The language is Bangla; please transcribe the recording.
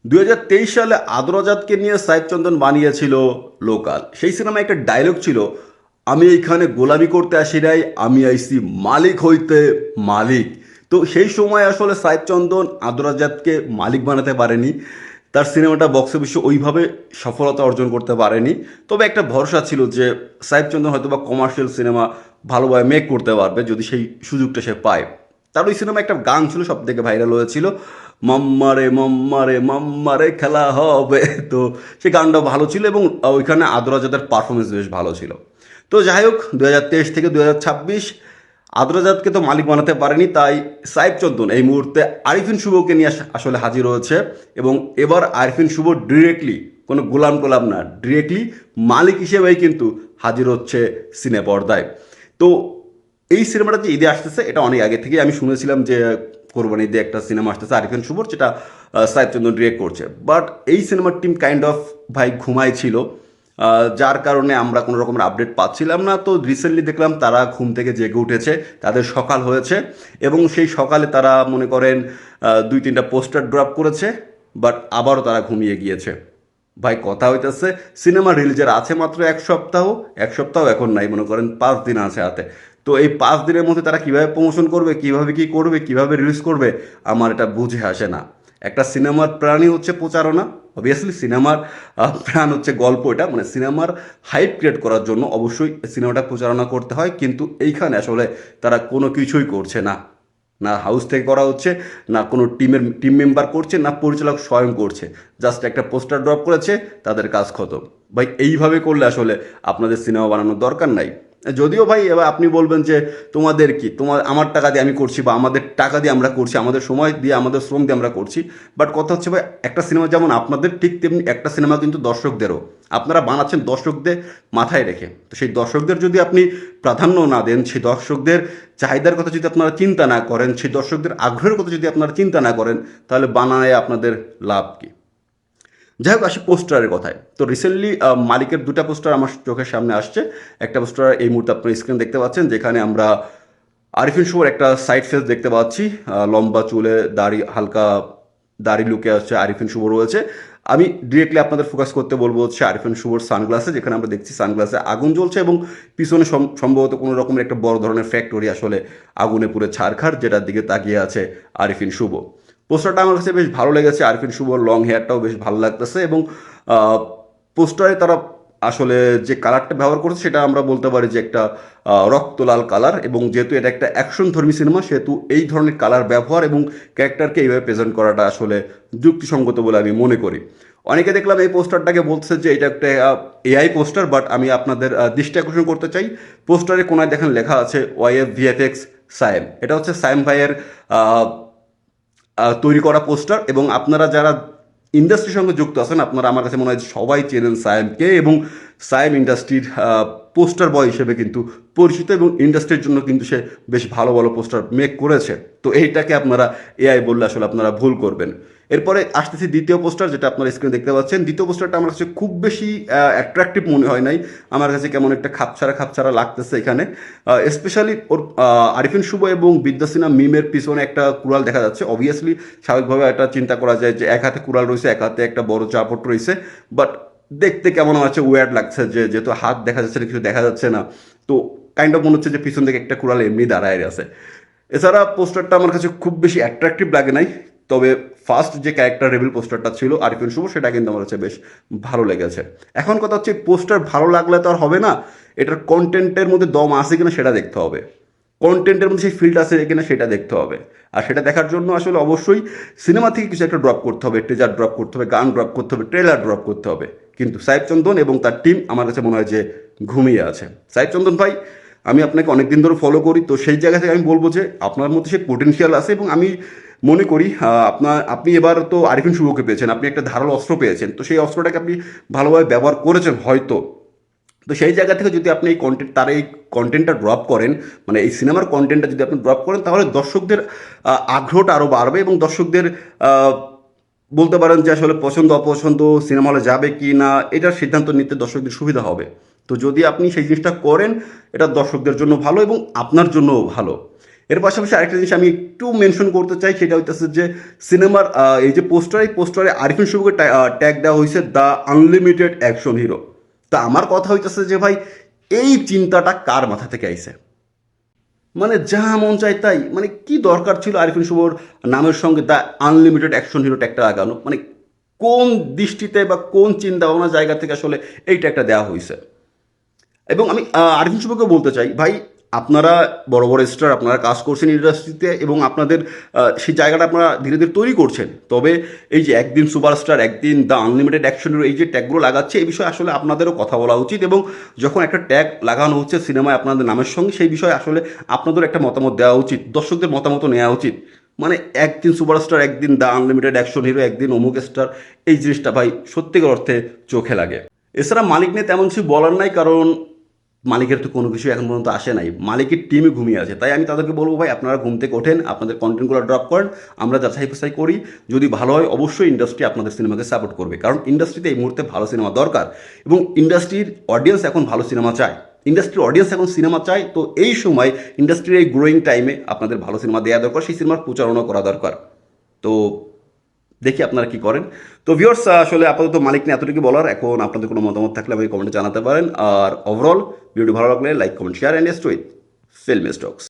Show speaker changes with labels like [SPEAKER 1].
[SPEAKER 1] 2023 সালে আদরাজাতকে নিয়ে সাইফ চন্দন বানিয়েছিল লোকাল। সেই সিনেমায় একটা ডায়লগ ছিল, আমি এইখানে গোলামি করতে আসি নাই, আমি আইছি মালিক হইতে মালিক। তো সেই সময় আসলে সাইফ চন্দন আদরাজাতকে মালিক বানাতে পারেনি, তার সিনেমাটা বক্স অফিসে ওইভাবে সফলতা অর্জন করতে পারেনি। তবে একটা ভরসা ছিল যে সাইফ চন্দন হয়তো বা কমার্শিয়াল সিনেমা ভালোভাবে মেক করতে পারবে যদি সেই সুযোগটা সে পায়। তার ওই সিনেমা একটা গান ছিল, সব থেকে ভাইরাল হয়েছিল, মাম্মারে মাম্মারে মাম্মারে খেলা হবে। তো সেই গানটা ভালো ছিল এবং ওইখানে আদরাজাতের পারফরমেন্স বেশ ভালো ছিল। তো যাই হোক, 2023 থেকে 2026 আদরাজাতকে তো মালিক বানাতে পারেনি, তাই সাইফ চন্দন এই মুহূর্তে আরিফিন শুভকে নিয়ে আসলে হাজির হয়েছে। এবং এবার আরিফিন শুভ ডিরেক্টলি, কোনো গোলাম টোলাম না, ডিরেক্টলি মালিক হিসেবেই কিন্তু হাজির হচ্ছে সিনে পর্দায়। তো এই সিনেমাটা যে ঈদে আসতেছে এটা অনেক আগে থেকে আমি শুনেছিলাম যে কোরবানি ঈদে একটা সিনেমা আসতেছে আরিফিন শুভর, যেটা সাইফ চন্দন ডিরেক্ট করছে। বাট এই সিনেমার টিম কাইন্ড অফ ভাই ঘুমাই ছিল, যার কারণে আমরা কোনো রকমের আপডেট পাচ্ছিলাম না। তো রিসেন্টলি দেখলাম তারা ঘুম থেকে জেগে উঠেছে, তাদের সকাল হয়েছে এবং সেই সকালে তারা মনে করেন 2-3টা পোস্টার ড্রপ করেছে, বাট আবারও তারা ঘুমিয়ে গিয়েছে। ভাই কথা হইতেছে সিনেমা রিলিজের আছে মাত্র এক সপ্তাহ এখন নাই, মনে করেন 5 দিন আছে হাতে। তো এই 5 দিনের মধ্যে তারা কিভাবে প্রমোশন করবে, কিভাবে কি করবে, কিভাবে রিলিজ করবে, আমার এটা বুঝে আসে না। একটা সিনেমার প্রাণই হচ্ছে প্রচারণা। অবভিয়াসলি সিনেমার প্রাণ হচ্ছে গল্প, এটা মানে সিনেমার হাইপ ক্রিয়েট করার জন্য অবশ্যই সিনেমাটা প্রচারণা করতে হয়, কিন্তু এইখানে আসলে তারা কোনো কিছুই করছে না। না হাউস থেকে করা হচ্ছে, না কোনো টিম মেম্বার করছে, না পরিচালক স্বয়ং করছে। জাস্ট একটা পোস্টার ড্রপ করেছে, তাদের কাজ খতম। ভাই এইভাবে করলে আসলে আপনাদের সিনেমা বানানোর দরকার নাই। যদিও ভাই এবার আপনি বলবেন যে তোমাদের কি, আমার টাকা দিয়ে আমি করছি বা আমাদের টাকা দিয়ে আমরা করছি, আমাদের সময় দিয়ে আমাদের শ্রম দিয়ে আমরা করছি। বাট কথা হচ্ছে ভাই, একটা সিনেমা যেমন আপনাদের, ঠিক তেমনি একটা সিনেমা কিন্তু দর্শকদেরও। আপনারা বানাচ্ছেন দর্শকদের মাথায় রেখে, তো সেই দর্শকদের যদি আপনি প্রাধান্য না দেন, সেই দর্শকদের চাহিদার কথা যদি আপনারা চিন্তা না করেন, সেই দর্শকদের আগ্রহের কথা যদি আপনারা চিন্তা না করেন, তাহলে বানায় আপনাদের লাভ কি? যাই হোক, আসি পোস্টারের কথায়। তো রিসেন্টলি মালিকের 2টা পোস্টার আমার চোখের সামনে আসছে। একটা পোস্টার এই মুহূর্তে আপনার স্ক্রিন দেখতে পাচ্ছেন, যেখানে আমরা আরিফিন শুভর একটা সাইড ফেস দেখতে পাচ্ছি, লম্বা চুলে দাড়ি, হালকা দাড়ি লুকে আছে আরিফিন শুভ রয়েছে। আমি ডিরেক্টলি আপনাদের ফোকাস করতে বলবো হচ্ছে আরিফিন শুভর সানগ্লাসে, যেখানে আমরা দেখছি সানগ্লাসে আগুন জ্বলছে এবং পিছনে সম্ভবত কোনো রকমের একটা বড় ধরনের ফ্যাক্টরি আসলে আগুনে পুড়ে ছারখার, যেটার দিকে তাকিয়ে আছে আরিফিন শুভ। পোস্টারটা আমার কাছে বেশ ভালো লেগেছে, আরিফিন শুভর লং হেয়ারটাও বেশ ভালো লাগতেছে এবং পোস্টারে তারা আসলে যে কালারটা ব্যবহার করেছে সেটা আমরা বলতে পারি যে একটা রক্ত লাল কালার। এবং যেহেতু এটা একটা অ্যাকশন ধর্মী সিনেমা, সেহেতু এই ধরনের কালার ব্যবহার এবং ক্যারেক্টারকে এইভাবে প্রেজেন্ট করাটা আসলে যুক্তিসঙ্গত বলে আমি মনে করি। অনেকে দেখলাম এই পোস্টারটাকে বলছে যে এটা একটা এআই পোস্টার, বাট আমি আপনাদের দৃষ্টি আকর্ষণ করতে চাই, পোস্টারে কোনায় দেখেন লেখা আছে ওয়াইএফ ভিএফএক্স সায়েম। এটা হচ্ছে সায়েম ভাইয়ের তৈরি করা পোস্টার। এবং আপনারা যারা ইন্ডাস্ট্রির সঙ্গে যুক্ত আছেন, আপনারা আমার কাছে মনে হয় সবাই চেনেন সায়েমকে, এবং সায়েম ইন্ডাস্ট্রির পোস্টার বয় হিসেবে কিন্তু পরিচিত এবং ইন্ডাস্ট্রির জন্য কিন্তু সে বেশ ভালো ভালো পোস্টার মেক করেছে। তো এইটাকে আপনারা এআই বললে আসলে আপনারা ভুল করবেন। এরপরে আসতেছি দ্বিতীয় পোস্টার, যেটা আপনারা স্ক্রিনে দেখতে পাচ্ছেন। দ্বিতীয় পোস্টারটা আমার কাছে খুব বেশি অ্যাট্রাকটিভ মনে হয় নাই, আমার কাছে কেমন একটা খাপছাড়া খাপছাড়া লাগতেছে এখানে। স্পেশালি ওর আরিফিন শুভ এবং বিদ্যাসিনা মিমের পিছনে একটা কুড়াল দেখা যাচ্ছে। অবভিয়াসলি স্বাভাবিকভাবে একটা চিন্তা করা যায় যে এক হাতে কুড়াল রয়েছে, এক হাতে একটা বড় চাপট রয়েছে, বাট দেখতে কেমন আছে, ওয়ার্ড লাগছে যে যেহেতু হাত দেখা যাচ্ছে না, কিছু দেখা যাচ্ছে না, তো কাইন্ড অফ মনে হচ্ছে যে পিছন থেকে একটা কুড়াল এমনি দাঁড়ায় আছে। এছাড়া পোস্টারটা আমার কাছে খুব বেশি অ্যাট্রাকটিভ লাগে নাই, তবে ফার্স্ট যে ক্যারেক্টার রেভিল পোস্টারটা ছিল আরিফিন শুভ, সেটা কিন্তু আমার কাছে বেশ ভালো লেগেছে। এখন কথা হচ্ছে পোস্টার ভালো লাগলে তো আর হবে না, এটার কন্টেন্টের মধ্যে দম আছে কিনা সেটা দেখতে হবে, কন্টেন্টের মধ্যে সেই ফিল্ড আছে কিনা সেটা দেখতে হবে। আর সেটা দেখার জন্য আসলে অবশ্যই সিনেমা থেকে কিছু একটা ড্রপ করতে হবে, ট্রেজার ড্রপ করতে হবে, গান ড্রপ করতে হবে, ট্রেলার ড্রপ করতে হবে। কিন্তু সাইফ চন্দন এবং তার টিম আমার কাছে মনে হয় যে ঘুমিয়ে আছে। সাইফ চন্দন ভাই, আমি আপনাকে অনেক দিন ধরে ফলো করি, তো সেই জায়গা থেকে আমি বলবো যে আপনার মধ্যে সে পোটেনশিয়াল আছে এবং আমি মনে করি আপনি এবার তো আরিফিন শুভকে পেয়েছেন, আপনি একটা ধারালো অস্ত্র পেয়েছেন, তো সেই অস্ত্রটাকে আপনি ভালোভাবে ব্যবহার করেছেন হয়তো। তো সেই জায়গা থেকে যদি আপনি এই কন্টেন্টটা ড্রপ করেন, মানে এই সিনেমার কন্টেন্টটা যদি আপনি ড্রপ করেন, তাহলে দর্শকদের আগ্রহটা আরও বাড়বে এবং দর্শকদের আহ, বলতে পারেন যে আসলে পছন্দ অপছন্দ, সিনেমা হলে যাবে কি না, এটার সিদ্ধান্ত নিতে দর্শকদের সুবিধা হবে। তো যদি আপনি সেই জিনিসটা করেন, এটা দর্শকদের জন্য ভালো এবং আপনার জন্যও ভালো। এর পাশাপাশি আরেকটা জিনিস আমি একটু মেনশন করতে চাই, সেটা হইতেছে যে সিনেমার এই যে পোস্টারে আরিফিন শুভকে ট্যাগ দেওয়া হয়েছে দ্য আনলিমিটেড অ্যাকশন হিরো। তা আমার কথা হইতেছে যে ভাই এই চিন্তাটা কার মাথা থেকে আইছে? মানে যা মন চায় তাই, মানে কি দরকার ছিল আরিফিন শুভর নামের সঙ্গে দ্য আনলিমিটেড অ্যাকশন হিরো ট্যাগটা লাগানো? মানে কোন দৃষ্টিতে বা কোন চিন্তা ভাবনার জায়গা থেকে আসলে এই ট্যাগটা দেওয়া হয়েছে? এবং আমি আরিফিন শুভকে বলতে চাই, ভাই আপনারা বড় বড় স্টার, আপনারা কাজ করছেন ইন্ডাস্ট্রিতে এবং আপনাদের সেই জায়গাটা আপনারা ধীরে ধীরে তৈরি করছেন। তবে এই যে একদিন সুপারস্টার, একদিন দ্য আনলিমিটেড অ্যাকশনের এই যে ট্যাগগুলো লাগাচ্ছে, এই বিষয়ে আসলে আপনাদেরও কথা বলা উচিত। এবং যখন একটা ট্যাগ লাগানো হচ্ছে সিনেমায় আপনাদের নামের সঙ্গে, সেই বিষয়ে আসলে আপনাদেরও একটা মতামত দেওয়া উচিত, দর্শকদের মতামত নেওয়া উচিত। মানে একদিন সুপারস্টার, একদিন দ্য আনলিমিটেড অ্যাকশন হিরো, একদিন অমুক স্টার, এই জিনিসটা ভাই সত্যিকার অর্থে চোখে লাগে। এছাড়া মালিক নিয়ে তেমন কিছু বলার নাই, কারণ মালিকের তো কোনো কিছু এখন পর্যন্ত আসে নাই, মালিকের টিমই ঘুমিয়ে আছে। তাই আমি তাদেরকে বলবো, ভাই আপনারা ঘুম থেকে ওঠেন, আপনাদের কন্টেন্টগুলো ড্রপ করেন, আমরা যাচাই বাছাই করি, যদি ভালো হয় অবশ্যই ইন্ডাস্ট্রি আপনাদের সিনেমাকে সাপোর্ট করবে, কারণ ইন্ডাস্ট্রিতে এই মুহূর্তে ভালো সিনেমা দরকার এবং ইন্ডাস্ট্রির অডিয়েন্স এখন ভালো সিনেমা চায়, ইন্ডাস্ট্রির অডিয়েন্স এখন সিনেমা চায়। তো এই সময় ইন্ডাস্ট্রির এই গ্রোয়িং টাইমে আপনাদের ভালো সিনেমা দেওয়া দরকার, সেই সিনেমার প্রচারণা করা দরকার। তো দেখি আপনারা কি করেন। তো ভিউয়ার্স, আসলে আপাতত মালিক নিয়ে এতটুকু বলার। এখন আপনাদের কোনো মতামত থাকলে আমাকে কমেন্টে জানাতে পারেন। আর ওভারঅল ভিডিওটি ভালো লাগলে like, comment, share and sweet film stocks.